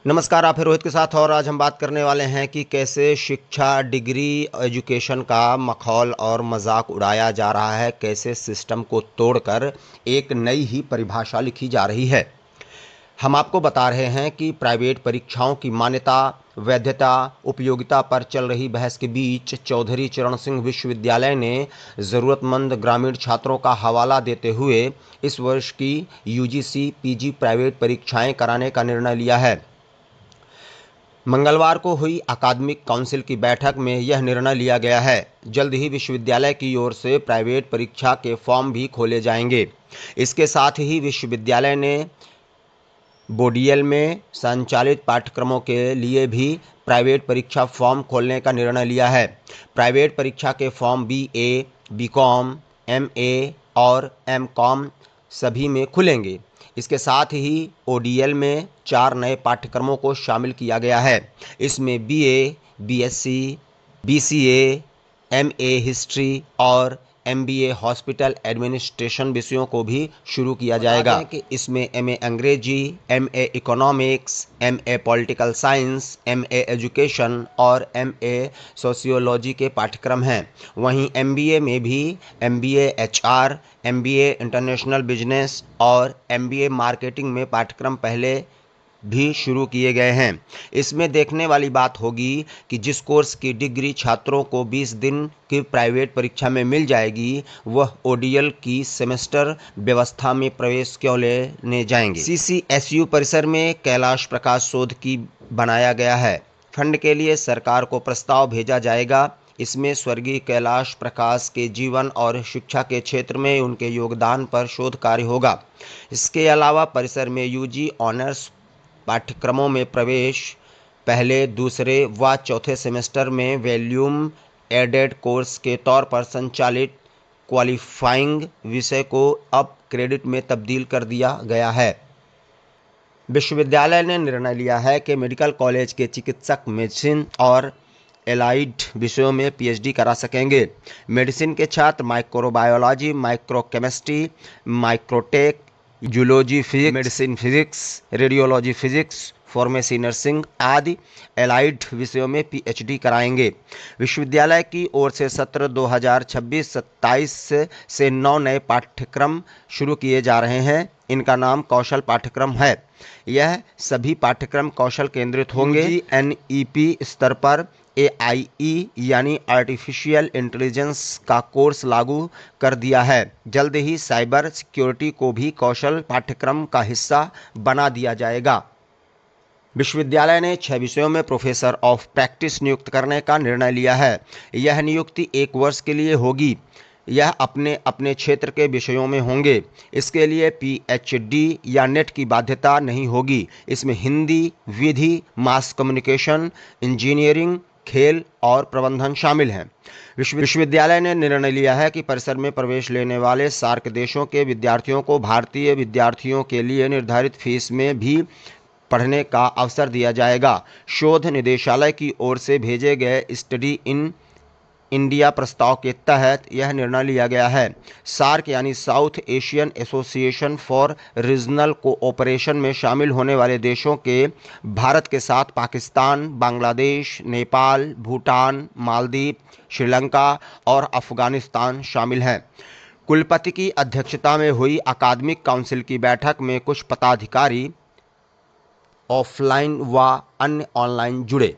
नमस्कार, आप हैं रोहित के साथ और आज हम बात करने वाले हैं कि कैसे शिक्षा, डिग्री, एजुकेशन का मखौल और मजाक उड़ाया जा रहा है, कैसे सिस्टम को तोड़कर एक नई ही परिभाषा लिखी जा रही है। हम आपको बता रहे हैं कि प्राइवेट परीक्षाओं की मान्यता, वैधता, उपयोगिता पर चल रही बहस के बीच चौधरी चरण सिंह विश्वविद्यालय ने ज़रूरतमंद ग्रामीण छात्रों का हवाला देते हुए इस वर्ष की यूजीसी पीजी प्राइवेट परीक्षाएं कराने का निर्णय लिया है। मंगलवार को हुई अकादमिक काउंसिल की बैठक में यह निर्णय लिया गया है। जल्द ही विश्वविद्यालय की ओर से प्राइवेट परीक्षा के फॉर्म भी खोले जाएंगे। इसके साथ ही विश्वविद्यालय ने बोडीएल में संचालित पाठ्यक्रमों के लिए भी प्राइवेट परीक्षा फॉर्म खोलने का निर्णय लिया है। प्राइवेट परीक्षा के फॉर्म बीए, बीकॉम, एमए और एमकॉम सभी में खुलेंगे। इसके साथ ही ओडीएल में 4 नए पाठ्यक्रमों को शामिल किया गया है। इसमें BA, BSc, BCA, MA history और एमबीए हॉस्पिटल एडमिनिस्ट्रेशन विषयों को भी शुरू किया जाएगा। कि इसमें एमए अंग्रेजी, MA economics, MA political science, MA education और एमए सोशियोलॉजी के पाठ्यक्रम हैं। वहीं एमबीए में भी MBA HR, MBA international business और एमबीए मार्केटिंग में पाठ्यक्रम पहले भी शुरू किए गए हैं। इसमें देखने वाली बात होगी कि जिस कोर्स की डिग्री छात्रों को 20 दिन की प्राइवेट परीक्षा में मिल जाएगी, वह ओडीएल की सेमेस्टर व्यवस्था में प्रवेश क्यों लेने जाएंगे। सीसीएसयू परिसर में कैलाश प्रकाश शोध की बनाया गया है। फंड के लिए सरकार को प्रस्ताव भेजा जाएगा। इसमें स्वर्गीय कैलाश प्रकाश के जीवन और शिक्षा के क्षेत्र में उनके योगदान पर शोध कार्य होगा। इसके अलावा परिसर में यूजी ऑनर्स पाठ्यक्रमों में प्रवेश, पहले, दूसरे व चौथे सेमेस्टर में वैल्यूम एडेड कोर्स के तौर पर संचालित क्वालिफाइंग विषय को अब क्रेडिट में तब्दील कर दिया गया है। विश्वविद्यालय ने निर्णय लिया है कि मेडिकल कॉलेज के चिकित्सक मेडिसिन और एलाइड विषयों में पीएचडी करा सकेंगे। मेडिसिन के छात्र microbiology, microchemistry, microtech, zoology physics, medicine physics, radiology physics, pharmacy nursing आदि एलाइड विषयों में पीएचडी कराएंगे। विश्वविद्यालय की ओर से सत्र 2026-27 से 9 नए पाठ्यक्रम शुरू किए जा रहे हैं। इनका नाम कौशल पाठ्यक्रम है। यह सभी पाठ्यक्रम कौशल केंद्रित होंगे। एनईपी स्तर पर एआईई यानी आर्टिफिशियल इंटेलिजेंस का कोर्स लागू कर दिया है। जल्द ही साइबर सिक्योरिटी को भी कौशल पाठ्यक्रम का हिस्सा बना दिया जाएगा। विश्वविद्यालय ने 6 विषयों में प्रोफेसर ऑफ प्रैक्टिस नियुक्त करने का निर्णय लिया है। यह नियुक्ति 1 वर्ष के लिए होगी। यह अपने अपने क्षेत्र के विषयों में होंगे। इसके लिए पीएचडी या नेट की बाध्यता नहीं होगी। इसमें हिंदी, विधि, मास कम्युनिकेशन, इंजीनियरिंग, खेल और प्रबंधन शामिल हैं। विश्वविद्यालय ने निर्णय लिया है कि परिसर में प्रवेश लेने वाले सार्क देशों के विद्यार्थियों को भारतीय विद्यार्थियों के लिए निर्धारित फीस में भी पढ़ने का अवसर दिया जाएगा। शोध निदेशालय की ओर से भेजे गए स्टडी इन इंडिया प्रस्ताव के तहत यह निर्णय लिया गया है। सार्क यानी south Asian association for regional cooperation में शामिल होने वाले देशों के भारत के साथ पाकिस्तान, बांग्लादेश, नेपाल, भूटान, मालदीव, श्रीलंका और अफगानिस्तान शामिल हैं। कुलपति की अध्यक्षता में हुई अकादमिक काउंसिल की बैठक में कुछ पदाधिकारी ऑफलाइन व अन्य ऑनलाइन जुड़े।